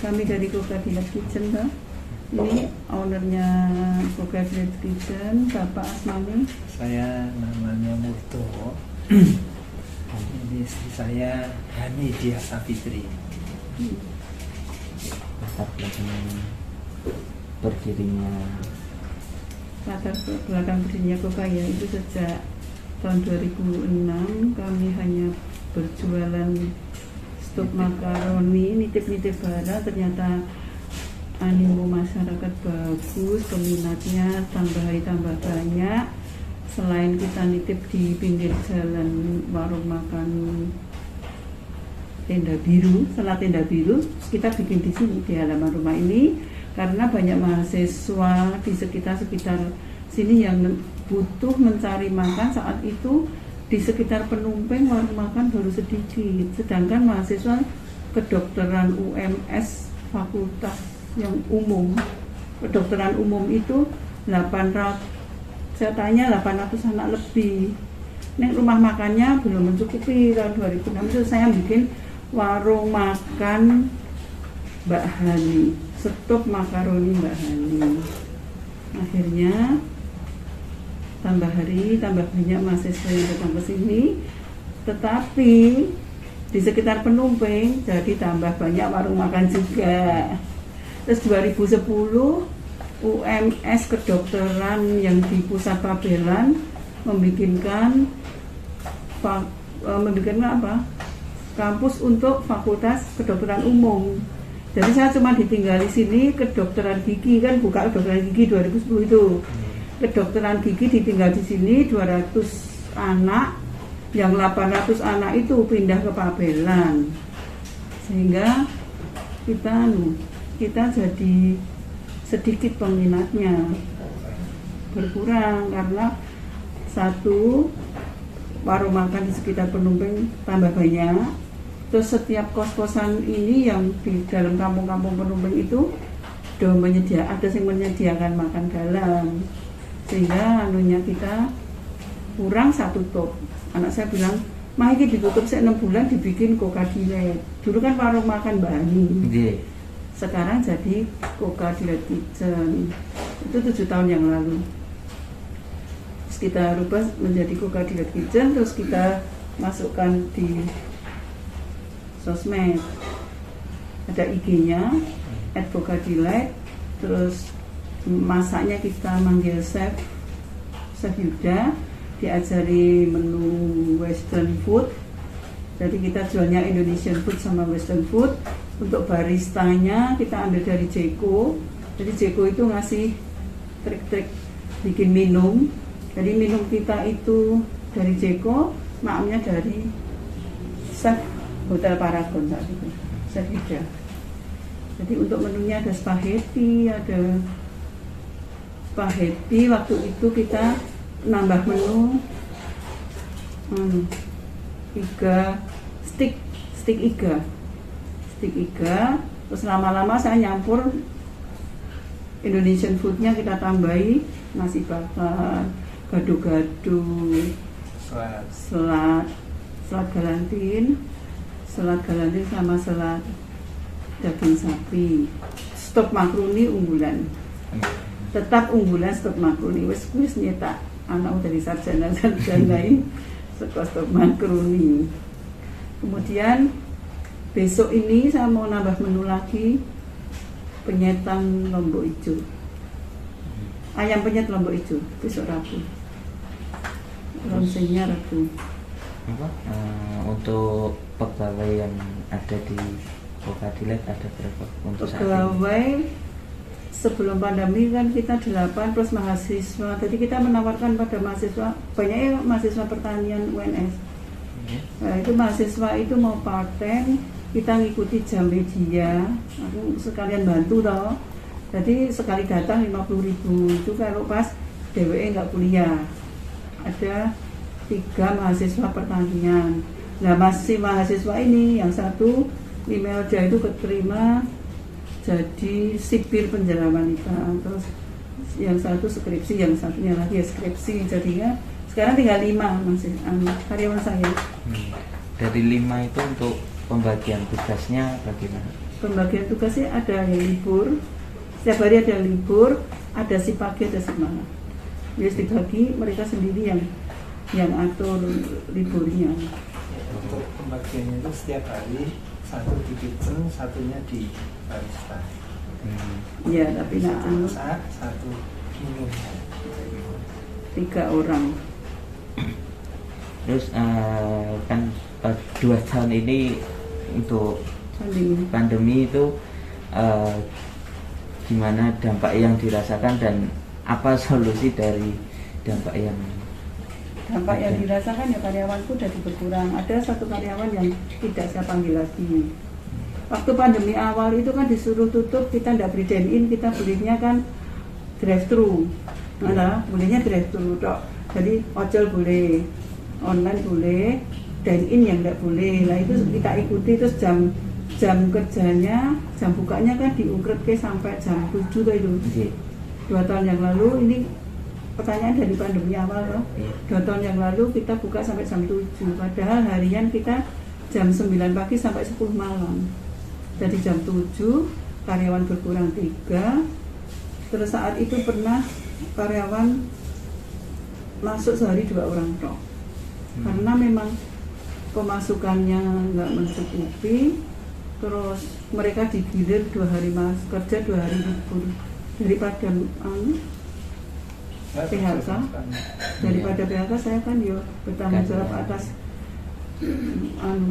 Kami dari Kokadilat Kitchen, Pak. Ini ownernya Kokadilat Kitchen, Bapak Asmani. Saya namanya Murto. Ini istri saya Hanidia Safitri. Latar belakang berdirinya Latar belakang berdirinya Kokaya itu sejak tahun 2006 kami hanya berjualan stok makaroni, nitip-nitip barang, ternyata animo masyarakat bagus, peminatnya tambah hari tambah banyak. Selain kita nitip di pinggir jalan warung makan Tenda Biru, setelah Tenda Biru kita bikin di sini di halaman rumah ini karena banyak mahasiswa di sekitar sini yang butuh mencari makan. Saat itu di sekitar Penumpang warung makan baru sedikit, sedangkan mahasiswa kedokteran UMS fakultas yang umum, kedokteran umum itu 800, saya tanya 800 anak lebih. Ini rumah makannya belum mencukupi. Tahun 2006 itu saya bikin warung makan Mbak Hani, stok makaroni Mbak Hani. Akhirnya tambah hari tambah banyak mahasiswa yang datang ke sini, tetapi di sekitar Penumpang jadi tambah banyak warung makan juga. Terus 2010 UMS kedokteran yang di pusat Pabelan membikinkan apa? Kampus untuk fakultas kedokteran umum. Jadi saya cuma ditinggali sini kedokteran gigi, kan buka kedokteran gigi 2010 itu. Kedokteran gigi ditinggal di sini 200 anak, yang 800 anak itu pindah ke Pabelan, sehingga kita jadi sedikit peminatnya, berkurang karena satu, warung makan di sekitar Penumpang tambah banyak. Terus setiap kos-kosan ini yang di dalam kampung-kampung Penumpang itu ada yang menyediakan makan dalam, sehingga kita kurang satu top. Anak saya bilang, "Mah ini ditutup 6 bulan dibikin Kokadilat." Dulu kan warung makan Bani. Sekarang jadi Kokadilat Kitchen. Itu 7 tahun yang lalu. Terus kita rubah menjadi Kokadilat Kitchen, terus kita masukkan di sosmed. Ada IG-nya @Kokadilat. Terus masaknya kita manggil Chef Yuda, diajari menu Western food. Jadi kita jualnya Indonesian food sama Western food. Untuk baristanya kita ambil dari Jeko. Jadi Jeko itu ngasih trik-trik bikin minum. Jadi minum kita itu dari Jeko, maamnya dari Chef Hotel Paragon saat itu, Chef Yuda. Jadi untuk menunya ada spaghetti, waktu itu kita nambah menu 3 stick iga. Terus lama-lama saya nyampur Indonesian foodnya, kita tambahi nasi bakar, gado-gado, salad galantin sama salad daging sapi. Stok makaroni unggulan, tetap unggulan stok makaroni. Wis nyetak anak dari sarjana lain stok makaroni. Kemudian besok ini saya mau nambah menu lagi, penyetan lombok hijau, ayam penyet lombok hijau besok Rabu. Launchingnya Rabu. Untuk pegawai yang ada di Kokadilat ada berapa untuk pegawai? Sebelum pandemi kan kita 8 plus mahasiswa. Jadi kita menawarkan pada mahasiswa, banyaknya mahasiswa pertanian UNS. Nah, itu mahasiswa itu mau part-time, kita ngikuti jam media. Aku sekalian bantu toh. Jadi sekali datang 50.000 itu kalau pas DWE nggak kuliah. Ada 3 mahasiswa pertanian. Nah masih mahasiswa ini yang satu email dia itu keterima jadi sipir penjara wanita, terus yang satu skripsi, yang satunya lagi skripsi. Jadinya sekarang tinggal 5 masih karyawan saya. Dari 5 itu untuk pembagian tugasnya bagaimana? pembagian tugasnya ada yang libur, setiap hari ada yang libur, ada si pagi, ada si malam. Jadi dibagi mereka sendiri yang atur liburnya. Untuk pembagiannya itu setiap hari, satu di kitchen, satunya di barista. Ya, tapi Satu nah, masak, satu minum. 3 orang. Terus kan 2 tahun ini untuk pandemi itu gimana dampak yang dirasakan dan apa solusi dari dampak yang dirasakan ya karyawanku jadi berkurang. Ada satu karyawan yang tidak saya panggil lagi. Waktu pandemi awal itu kan disuruh tutup, kita tidak beli dine-in, kita belinya kan drive-thru. Nah, belinya drive-thru tok. Jadi ojol boleh, online boleh, dine-in yang tidak boleh. Nah itu kita ikuti, terus jam kerjanya, jam bukanya kan diungkret ke sampai jam 7 tuh itu. 2 tahun yang lalu, ini pertanyaan dari pandemi awal loh. 2 tahun yang lalu kita buka sampai jam 7, padahal harian kita jam 9 pagi sampai 10 malam. Jadi jam 7 karyawan berkurang 3. Terus saat itu pernah karyawan masuk sehari 2 orang toh. Karena memang pemasukannya nggak mencukupi, terus mereka digilir 2 hari kerja 2 hari libur daripada PHK. Daripada PHK saya kan yo bertanggung jawab atas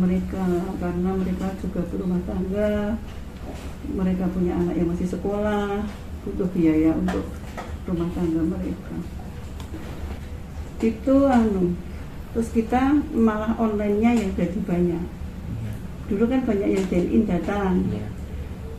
mereka, karena mereka juga berumah tangga, mereka punya anak yang masih sekolah, butuh biaya untuk rumah tangga mereka. Itu terus kita malah online-nya yang jadi banyak. Dulu kan banyak yang dine-in datang,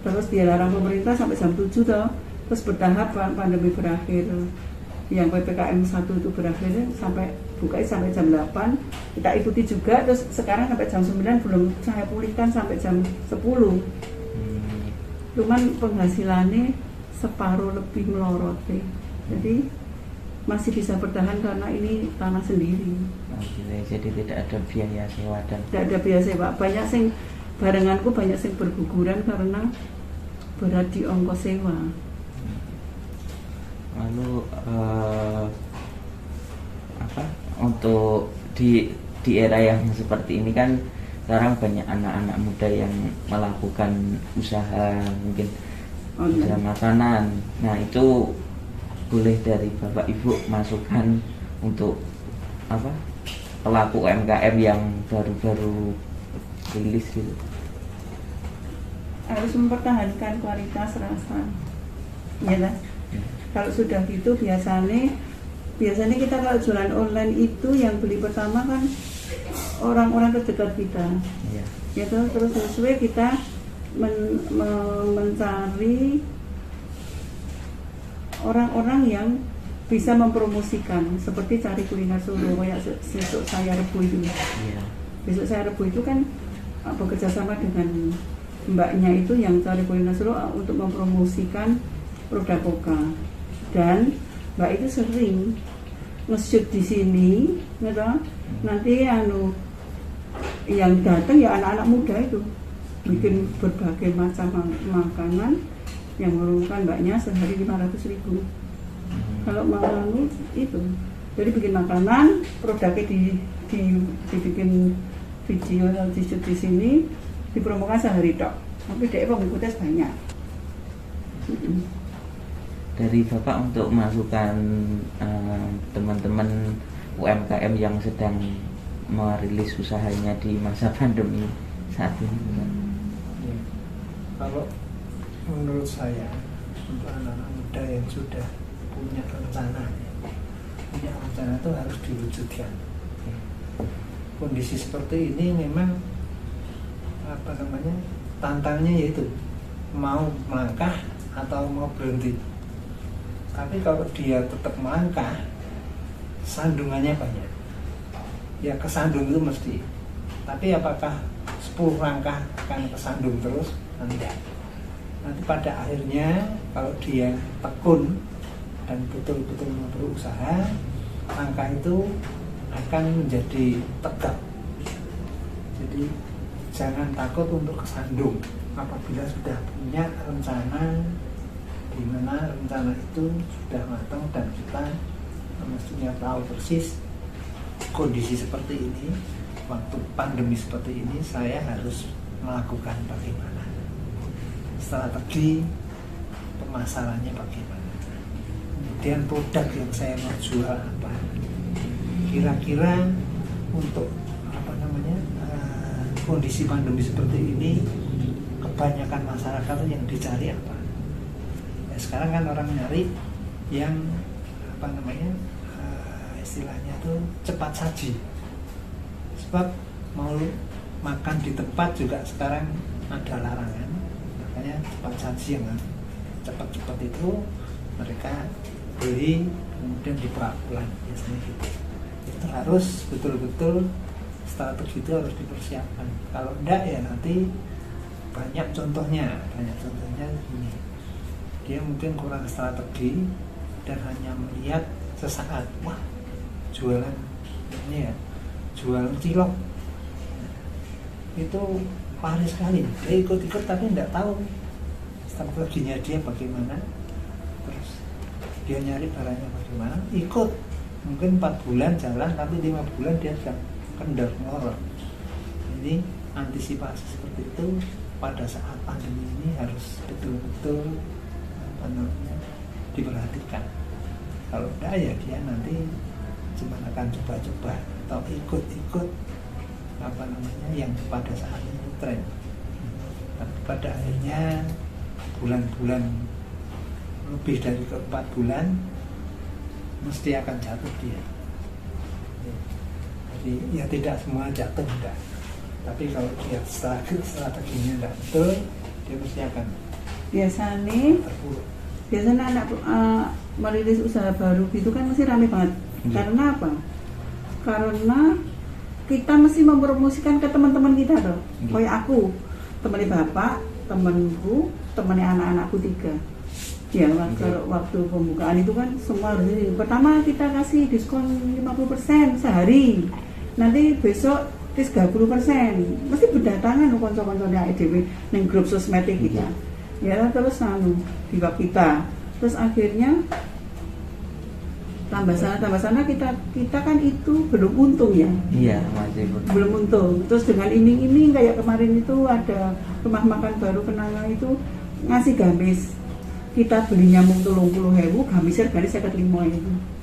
terus dia larang pemerintah sampai jam 7 toh, terus bertahap pandemi berakhir, yang PPKM 1 itu berakhir sampai buka sampai jam 8, kita ikuti juga, terus sekarang sampai jam 9 belum saya pulihkan sampai jam 10. Cuman penghasilannya separuh lebih melorot deh. Jadi masih bisa bertahan karena ini tanah sendiri. Jadi tidak ada biaya sewa dan tidak ada biaya sewa. Banyak sing barenganku banyak sing berguguran karena berat di ongkos sewa. Lalu untuk di era yang seperti ini kan sekarang banyak anak-anak muda yang melakukan usaha mungkin usaha makanan. Nah itu boleh dari Bapak Ibu masukan untuk pelaku UMKM yang baru-baru rilis gitu. Harus mempertahankan kualitas rasa, ya lah. Kalau sudah gitu biasanya kita kalau jualan online itu yang beli pertama kan orang-orang terdekat kita. Ya terus sesuai kita mencari orang-orang yang bisa mempromosikan, seperti cari kuliner Solo kayak besok saya Rebu itu. Besok saya Rebu itu kan bekerja sama dengan mbaknya itu yang cari kuliner Solo untuk mempromosikan produk Koka. Dan mbak itu sering nge-shoot di sini, gitu. Nanti yang datang ya anak-anak muda itu bikin berbagai macam makanan yang menurunkan mbaknya sehari 500.000. Kalau mau itu, jadi bikin makanan, produknya dibikin video, di-shoot di sini, dipromokan sehari tok. Tapi dia pengikutnya banyak. Dari Bapak untuk masukan teman-teman UMKM yang sedang merilis usahanya di masa pandemi saat ini. Ya. Kalau menurut saya untuk anak-anak muda yang sudah punya rencana itu harus diwujudkan. Kondisi seperti ini memang tantangnya yaitu mau melangkah atau mau berhenti. Tapi kalau dia tetap melangkah, sandungannya banyak. Ya kesandung itu mesti. Tapi apakah 10 langkah akan kesandung terus? Tidak. Nanti pada akhirnya kalau dia tekun dan betul-betul mau berusaha, langkah itu akan menjadi tegak. Jadi jangan takut untuk kesandung. apabila sudah punya rencana, di mana rencana itu sudah matang dan kita mestinya tahu persis kondisi seperti ini, waktu pandemi seperti ini saya harus melakukan bagaimana, strategi pemasarannya bagaimana, kemudian produk yang saya mau jual apa, kira-kira untuk kondisi pandemi seperti ini kebanyakan masyarakat yang dicari apa. Ya, sekarang kan orang nyari yang istilahnya itu cepat saji, sebab mau makan di tempat juga sekarang ada larangan, makanya cepat saji yang cepat-cepat itu mereka beli kemudian diperlakukan biasanya gitu. Itu harus betul-betul strategi itu harus dipersiapkan. Kalau enggak ya nanti banyak contohnya gini, dia mungkin kurang strategi dan hanya melihat sesaat, wah jualan ini ya, jualan cilok itu laris sekali, dia ikut-ikut tapi enggak tahu strateginya dia bagaimana, terus dia nyari barangnya bagaimana, ikut mungkin 4 bulan jalan tapi 5 bulan dia sudah kendor ngorok. Jadi antisipasi seperti itu pada saat pandemi ini harus betul-betul diperhatikan. Kalau enggak ya dia nanti cuma akan coba-coba atau ikut-ikut yang pada saat itu tren. Tapi pada akhirnya bulan-bulan lebih dari 4 bulan mesti akan jatuh dia. Ya tidak semua jatuh enggak, tapi kalau dia strateginya enggak betul, dia pasti akan terpuruk. Biasanya anak merilis usaha baru gitu kan mesti rame banget. Karena apa? Karena kita mesti mempromosikan ke teman-teman kita loh. Kayak aku, temannya bapak, temanku, temannya anak-anakku 3. Ya, waktu pembukaan itu kan semua harus ini. Pertama kita kasih diskon 50% sehari. Nanti besok 30%. Mesti berdatangan konco-konconya EDW ning grup sosmed kita. Ya, terus diwak kita. Terus akhirnya tambah sana kita kan itu belum untung ya. Iya, masih belum untung. Terus dengan iming-iming kayak kemarin itu ada rumah makan baru Kenanga itu ngasih gamis. Kita beli nyamuk 30.000, gamisnya harganya 55.000.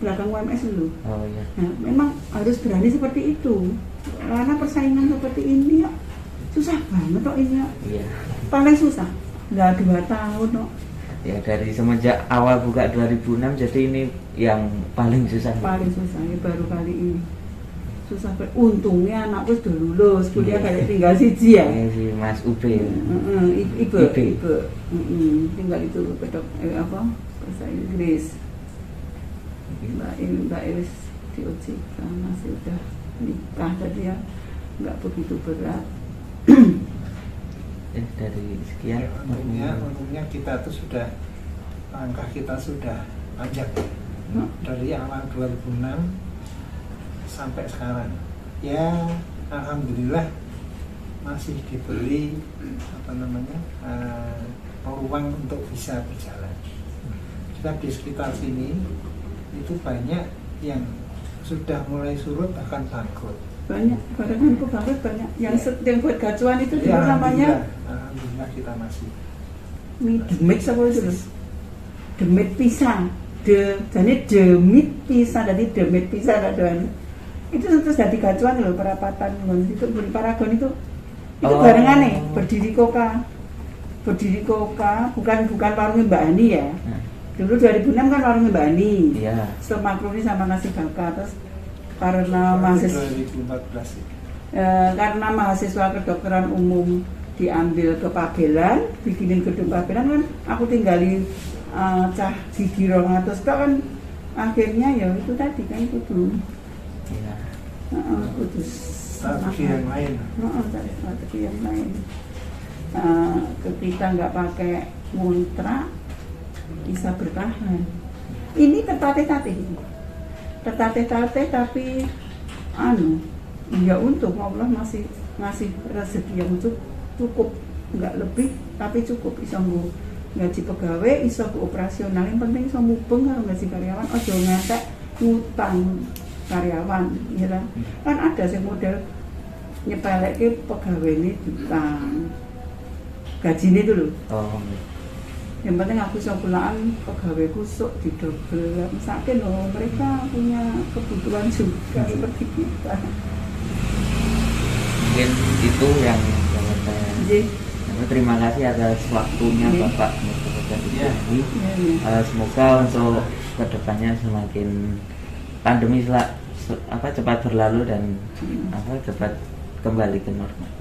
Belakang UMS dulu. Oh iya. Nah, memang harus berani seperti itu. Karena persaingan seperti ini ya susah banget kok ini ya. Iya. Paling susah. Enggak 2 tahun kok. Ya dari semenjak awal buka 2006 jadi ini yang paling susah. Paling susah ya baru kali ini. Susah. Untungnya anakku sudah lulus kuliah kayak tinggal siji ya. Iya si Mas Ube. Ibu. Tinggal itu bahasa Inggris. Mbak Iris di OJK masih udah nikah tadi ya, nggak begitu berat. Dari sekian untungnya kita tuh sudah langkah kita sudah panjang dari awal 2006 sampai sekarang ya, alhamdulillah masih diberi peluang untuk bisa berjalan. Kita di sekitar sini itu banyak yang sudah mulai surut bahkan bangkrut. Banyak, barenganku bangkrut banyak. Yang buat gacuan itu ya, namanya alhamdulillah kita masih demit apa itu? Demit pisang. Jadi demit pisang, jadi demit pisang adoan. Itu terus jadi gacuan loh perapatan itu Paragon itu barengan nih berdiri koka bukan warungnya Mbak Ani ya. Dulu 2006 kan warungnya Mbak Ani. Iya. Setelah makroni sama nasi bakar, terus karena mahasiswa 2014 karena mahasiswa kedokteran umum diambil ke Pabelan, bikinin gedung Pabelan kan aku tinggalin cah di Rongatus kan akhirnya ya itu tadi kan kudu. Iya. Kudu strategi yang lain. Strategi yang lain. Kita nggak pakai kontrak bisa bertahan. Ini tertatih-tatih tapi ya untung Allah masih ngasih rezeki yang cukup, nggak lebih tapi cukup iso nggo gaji pegawai, iso nggo operasional. Yang penting iso mubeng karo gaji karyawan, ojo ngantek ngutang karyawan, ya kan? Kan ada sing model nyepeleke pegawai ini utang gaji ini dulu. Oh. Yang penting aku iso pulaan pegawaiku sok didobel. Misalkan loh mereka punya kebutuhan juga seperti kita. Mungkin itu yang saya Jadi, terima kasih atas waktunya Iya. Bapak Iya. ini. Semoga untuk kedepannya semakin pandemi cepat berlalu dan cepat kembali ke normal.